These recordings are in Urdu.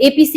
APC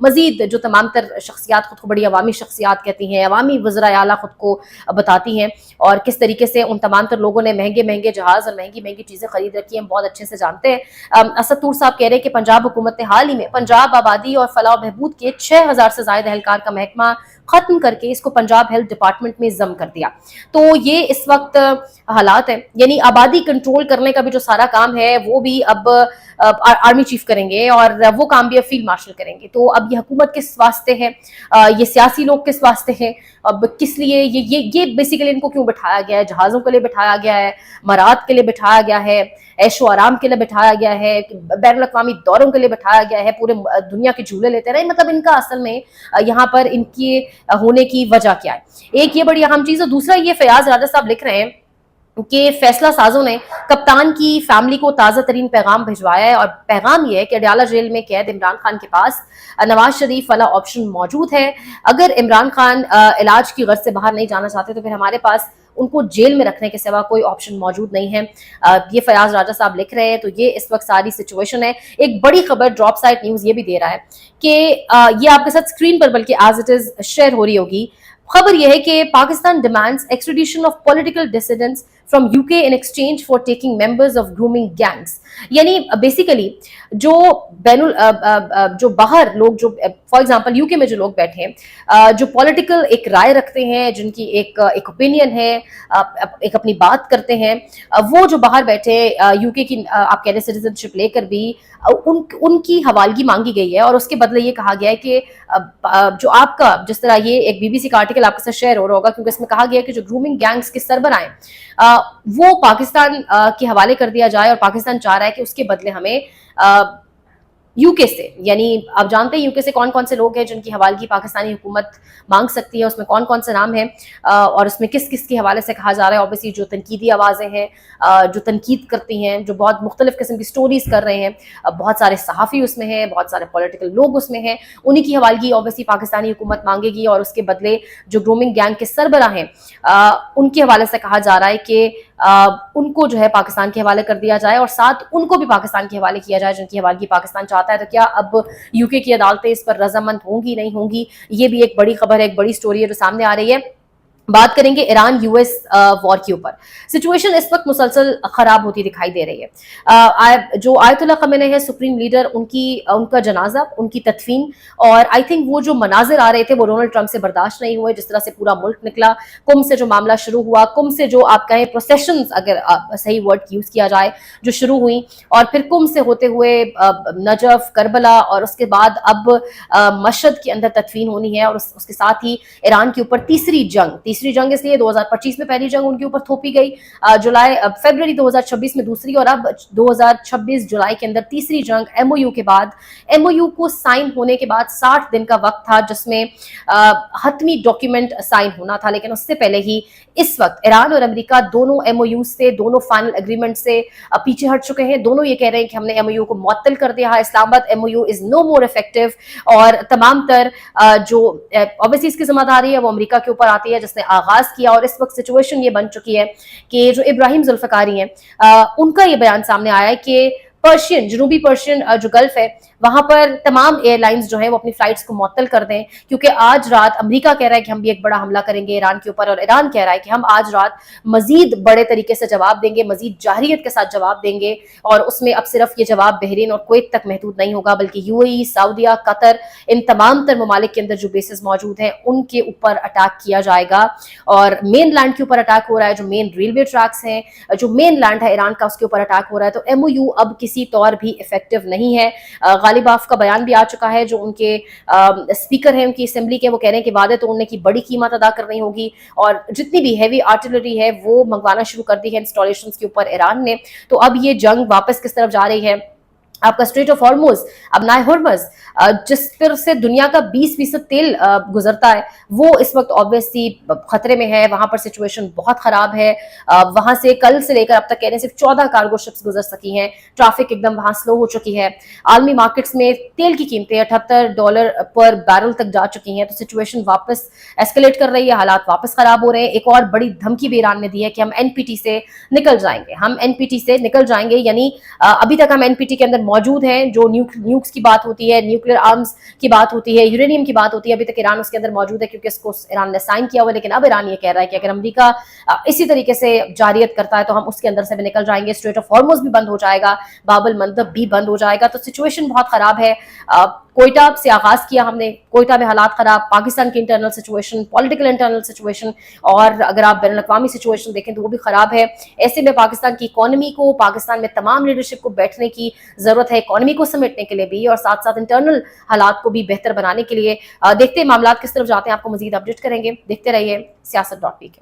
مزید جو تمام تر شخصیات خود کو بڑی عوامی شخصیات کہتی ہیں, عوامی وزراء اعلیٰ خود کو بتاتی ہیں, اور کس طریقے سے ان تمام تر لوگوں نے مہنگے مہنگے جہاز اور مہنگی مہنگی چیزیں خرید رکھی ہیں, ہم بہت اچھے سے جانتے ہیں. اسد طور صاحب کہہ رہے ہیں کہ پنجاب حکومت نے حال ہی میں پنجاب آبادی اور فلاح و بہبود کے 6000 سے زائد اہلکار کا محکمہ ختم کر کے اس کو پنجاب ہیلتھ ڈپارٹمنٹ میں ضم کر دیا. تو یہ اس وقت حالات ہیں, یعنی آبادی کنٹرول کرنے کا بھی جو سارا کام ہے وہ بھی اب آرمی چیف کریں گے, اور وہ کام بھی اب فیلڈ مارشل کریں گے. تو اب یہ حکومت کس واسطے ہے, یہ سیاسی لوگ کس واسطے ہیں, اب کس لیے یہ بیسیکلی ان کو کیوں بٹھایا گیا ہے؟ جہازوں کے لیے بٹھایا گیا ہے, مراد کے لیے بٹھایا گیا ہے, عیش و آرام کے لیے بٹھایا گیا ہے, بین الاقوامی دوروں کے لیے بٹھایا گیا ہے, پورے دنیا کے جھولے لیتے رہے. مطلب ان کا اصل میں یہاں پر ان کے ہونے کی وجہ کیا ہے؟ ایک یہ بڑی اہم چیز ہے. دوسرا یہ فیاض راجہ صاحب لکھ رہے ہیں کہ فیصلہ سازوں نے کپتان کی فیملی کو تازہ ترین پیغام بھجوایا ہے, اور پیغام یہ ہے کہ اڈیالہ جیل میں قید عمران خان کے پاس نواز شریف والا آپشن موجود ہے. اگر عمران خان علاج کی غرض سے باہر نہیں جانا چاہتے تو پھر ہمارے پاس ان کو جیل میں رکھنے کے سوا کوئی آپشن موجود نہیں ہے. یہ فیاض راجہ صاحب لکھ رہے ہیں. تو یہ اس وقت ساری سچویشن ہے. ایک بڑی خبر ڈراپ سائٹ نیوز یہ بھی دے رہا ہے کہ یہ آپ کے ساتھ اسکرین پر بلکہ ایز اٹ از شیئر ہو رہی ہوگی. خبر یہ ہے کہ Pakistan demands extradition of political ڈیسیڈنٹس from UK in exchange for taking members of grooming gangs. یعنی بیسیکلی جو جو باہر لوگ جو فار ایگزامپل UK میں جو لوگ بیٹھے ہیں, جو پولیٹیکل ایک رائے رکھتے ہیں, جن کی ایک اوپینین ہے, ایک اپنی بات کرتے ہیں, وہ جو باہر بیٹھے UK کی آپ کہہ رہے سٹیزن شپ لے کر بھی ان کی حوالگی مانگی گئی ہے, اور اس کے بدلے یہ کہا گیا ہے کہ جو آپ کا, جس طرح یہ ایک BBC کا آرٹیکل آپ کے ساتھ شیئر ہو رہا ہوگا, کیونکہ اس میں کہا گیا ہے کہ جو گرومنگ گینگز کے سربراہ ہیں وہ پاکستان کے حوالے کر دیا جائے, اور پاکستان چاہ رہا ہے کہ اس کے بدلے ہمیں UK سے, یعنی آپ جانتے ہیں UK سے کون کون سے لوگ ہیں جن کی حوالگی پاکستانی حکومت مانگ سکتی ہے, اس میں کون کون سے نام ہیں, اور اس میں کس کس کے حوالے سے کہا جا رہا ہے. اوبیسلی جو تنقیدی آوازیں ہیں, جو تنقید کرتی ہیں, جو بہت مختلف قسم کی سٹوریز کر رہے ہیں, بہت سارے صحافی اس میں ہیں, بہت سارے پولیٹیکل لوگ اس میں ہیں, انہی کی حوالگی اوبیسلی پاکستانی حکومت مانگے گی, اور اس کے بدلے جو گرومنگ گینگ کے سربراہ ہیں ان کے حوالے سے کہا جا رہا ہے کہ ان کو جو ہے پاکستان کے حوالے کر دیا جائے, اور ساتھ ان کو بھی پاکستان کے حوالے کیا جائے جن کی حوالگی پاکستان چاہتا ہے. تو کیا اب UK کی عدالتیں اس پر رضامند ہوں گی, نہیں ہوں گی؟ یہ بھی ایک بڑی خبر ہے, ایک بڑی سٹوری ہے جو سامنے آ رہی ہے. بات کریں گے ایران US وار کے اوپر. سچویشن اس وقت مسلسل خراب ہوتی دکھائی دے رہی ہے. جو آیت اللہ خامنہ ہے سپریم لیڈر, ان کا جنازہ, ان کی تدفین, اور آئی تھنک وہ جو مناظر آ رہے تھے وہ ڈونلڈ ٹرمپ سے برداشت نہیں ہوئے, جس طرح سے پورا ملک نکلا. کم سے جو معاملہ شروع ہوا, کم سے جو آپ کہیں پروسیشنز, اگر صحیح ورڈ یوز کیا جائے, جو شروع ہوئی, اور پھر کم سے ہوتے ہوئے نجف, کربلا, اور اس کے بعد اب مشہد کے اندر تدفین ہونی ہے, اور اس کے ساتھ ہی ایران کے اوپر تیسری جنگ اس لیے 2025 میں پہلی جنگ ان کے اوپر تھوپی گئی, فیبروری 2026 میں دوسری, اور اب 2026 جولائی کے اندر تیسری جنگ. MOU کے بعد, MOU کو سائن ہونے کے بعد 60 دن کا وقت تھا جس میں حتمی ڈاکیومنٹ سائن ہونا تھا, لیکن اس سے پہلے ہی اس وقت ایران اور امریکہ دونوں MOU سے, دونوں فائنل اگریمنٹ سے پیچھے ہٹ چکے ہیں. دونوں یہ کہہ رہے ہیں کہ ہم نے MOU کو معطل کر دیا ہے. اسلام آباد MOU از نو مور افیکٹو, اور تمام تر جو اوبیسلی اس کی ذمہ داری ہے وہ امریکہ کے اوپر آتی ہے جس نے آغاز کیا. اور اس وقت سچویشن یہ بن چکی ہے کہ جو ابراہیم ذوالفقاری ہیں ان کا یہ بیان سامنے آیا ہے کہ جنوبی پرشین جو گلف ہے وہاں پر تمام ایئر لائنز جو ہیں وہ اپنی فلائٹس کو معطل کر دیں, کیونکہ آج رات امریکہ کہہ رہا ہے کہ ہم بھی ایک بڑا حملہ کریں گے ایران کے اوپر, اور ایران کہہ رہا ہے کہ ہم آج رات مزید بڑے طریقے سے جواب دیں گے, مزید جارحیت کے ساتھ جواب دیں گے, اور اس میں اب صرف یہ جواب بحرین اور کویت تک محدود نہیں ہوگا بلکہ UAE, سعودیہ, قطر, ان تمام تر ممالک کے اندر جو بیسز موجود ہیں ان کے اوپر اٹیک کیا جائے گا. اور مین لینڈ کے اوپر اٹیک ہو رہا ہے, جو مین ریلوے ٹریکس ہیں, جو مین لینڈ ہے ایران کا, اس کے اوپر اٹیک ہو رہا ہے. تو MOU اب کسی طور بھی افیکٹو نہیں ہے. غالب آف کا بیان بھی آ چکا ہے, جو ان کے اسپیکر ہیں ان کی اسمبلی کے, وہ کہہ رہے ہیں کہ وعدے تو انہیں کی بڑی قیمت ادا کرنی ہوگی, اور جتنی بھی ہیوی آرٹلری ہے وہ منگوانا شروع کر دی ہے انسٹالیشنز کے اوپر ایران نے. تو اب یہ جنگ واپس کس طرف جا رہی ہے؟ آپ کا اسٹریٹ آف ہارموز, اب نائے ہرمز, جس پر سے دنیا کا 20% تیل گزرتا ہے, وہ اس وقت obviously خطرے میں ہے. وہاں پر سچویشن بہت خراب ہے. وہاں سے کل سے لے کر اب تک کہنے صرف 14 کارگو شپس گزر سکی ہیں. ٹریفک ایک دم وہاں سلو ہو چکی ہے. عالمی مارکیٹس میں تیل کی قیمتیں $78 پر بیرل تک جا چکی ہیں. تو سچویشن واپس ایسکلیٹ کر رہی ہے, حالات واپس خراب ہو رہے ہیں. ایک اور بڑی دھمکی بھی ایران نے دی ہے کہ ہم NPT سے نکل جائیں گے, یعنی ابھی تک ہم NPT کے اندر موجود ہیں. جو نیوکس کی بات ہوتی ہے, نیوکلیر آرمز کی بات ہوتی ہے, یورینیم کی بات ہوتی ہے, ابھی تک ایران اس کے اندر موجود ہے کیونکہ اس کو ایران نے سائن کیا ہوا ہے. لیکن اب ایران یہ کہہ رہا ہے کہ اگر امریکہ اسی طریقے سے جاریت کرتا ہے تو ہم اس کے اندر سے بھی نکل جائیں گے. اسٹریٹ آف ہارموز بھی بند ہو جائے گا, باب المندب بھی بند ہو جائے گا. تو سچویشن بہت خراب ہے. کوئٹہ سے آغاز کیا ہم نے, کوئٹہ میں حالات خراب, پاکستان کی internal situation, political internal situation, اور اگر آپ بین الاقوامی سچویشن دیکھیں تو وہ بھی خراب ہے. ایسے میں پاکستان کی اکانومی کو, پاکستان میں تمام لیڈرشپ کو بیٹھنے کی ضرورت ہے, اکانومی کو سمیٹنے کے لیے بھی, اور ساتھ ساتھ انٹرنل حالات کو بھی بہتر بنانے کے لیے. دیکھتے ہیں معاملات کس طرف جاتے ہیں, آپ کو مزید اپڈیٹ کریں گے. دیکھتے رہیے سیاست.pk.